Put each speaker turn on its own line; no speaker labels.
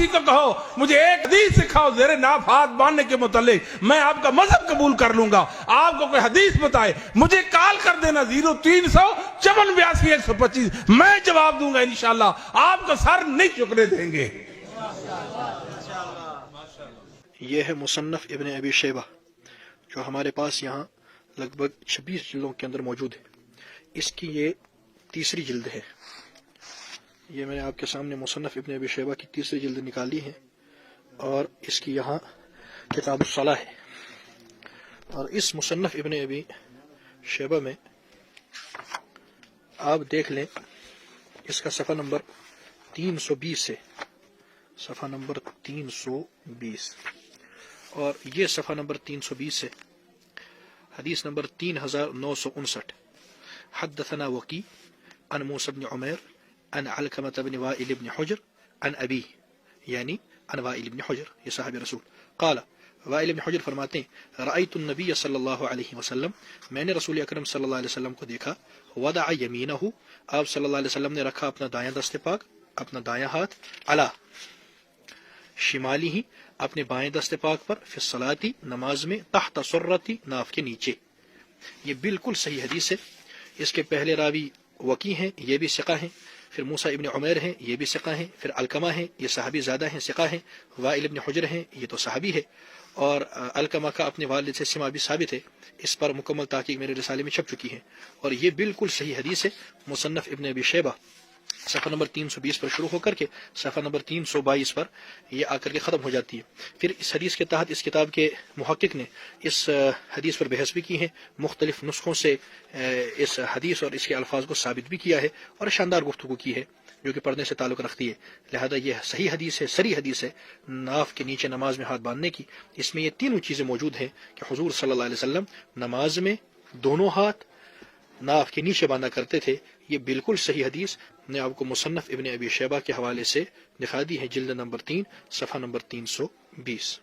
किसी को कहो मुझे एक हदीस सिखाओ ज़ेरे नाफ हाथ बांधने के मुतालिक, मैं आपका मजहब कबूल कर लूंगा। आपको कोई हदीस बताए मुझे कॉल कर देना 0354 मैं जवाब दूंगा इंशाल्लाह। आपको सर नहीं झुकने देंगे।
ये है मुसन्नफ इब्न अबी शैबा जो हमारे पास यहाँ लगभग 26 जिल्दों के अंदर मौजूद है। इसकी ये तीसरी जिल्द है। ये मैंने आपके सामने मुसन्नफ इब्न अबी शैबा की तीसरी जिल्द निकाली है और इसकी यहाँ किताबुस सलाह है। और इस मुसन्नफ इब्न अबी शैबा में आप देख लें, इसका सफ़ा नंबर 320 है, सफ़ा नंबर 320, और ये सफ़ा नंबर 320 है, हदीस नंबर 3959। हद्दथना वकी अन मूसा इब्न उमैर अन अलकमत इब्न वाइल इब्न हुज्र अन अबी, यानी अन वाइल इब्न हुज्र, ये साहब रसूल। क़ाल, वाइल इब्न हुज्र फरमाते हैं रअयतु नबी सल्लल्लाहु अलैहि वसल्लम, मैंने रसूल अकरम सल्लल्लाहु अलैहि वसल्लम को देखा, वदअ यमीनहु, आप सल्लल्लाहु अलैहि वसल्लम ने रखा अपना दायां दस्ते पाक, अपना दायां हाथ, अला शिमाली, अपने बाएं दस्ते पाक पर, फिर सलाती, नमाज में, तहत सुर्रती, नाफ के नीचे। ये बिल्कुल सही हदीस है। इसके पहले रावी वकी हैं, ये भी सिका हैं, फिर मूसा इब्न उमैर हैं, ये भी सिका हैं, फिर अलकमा हैं, ये सहाबी ज़्यादा हैं, सिका हैं, वाइल इब्न हुज्र हैं, ये तो सहाबी है, और अलकमा का अपने वालिद से सिमा भी साबित है। इस पर मुकम्मल ताकीक मेरे रिसाले में छप चुकी है और ये बिल्कुल सही हदीस है। मुसन्नफ इब्न अबी शैबा सफ़ा नंबर 320 पर शुरू होकर के सफ़ा नंबर 322 पर यह आकर के ख़त्म हो जाती है। फिर इस हदीस के तहत इस किताब के मुहक्किक ने इस हदीस पर बहस भी की है, मुख्तलिफ नुस्खों से इस हदीस और इसके अल्फाज को साबित भी किया है और शानदार गुफ्तगू की है जो कि पढ़ने से ताल्लुक़ रखती है। लिहाजा यह सही हदीस है, सरी हदीस है नाफ के नीचे नमाज में हाथ बांधने की। इसमें ये तीनों चीज़ें मौजूद हैं कि हुज़ूर सल्लल्लाहु अलैहि वसल्लम नमाज में दोनों हाथ नाफ के नीचे बांधा करते थे। ये बिल्कुल सही हदीस ने आपको मुसन्नफ इब्न अबी शैबा के हवाले से दिखा दी है, जिल्द नंबर 3 सफ़ा नंबर 320।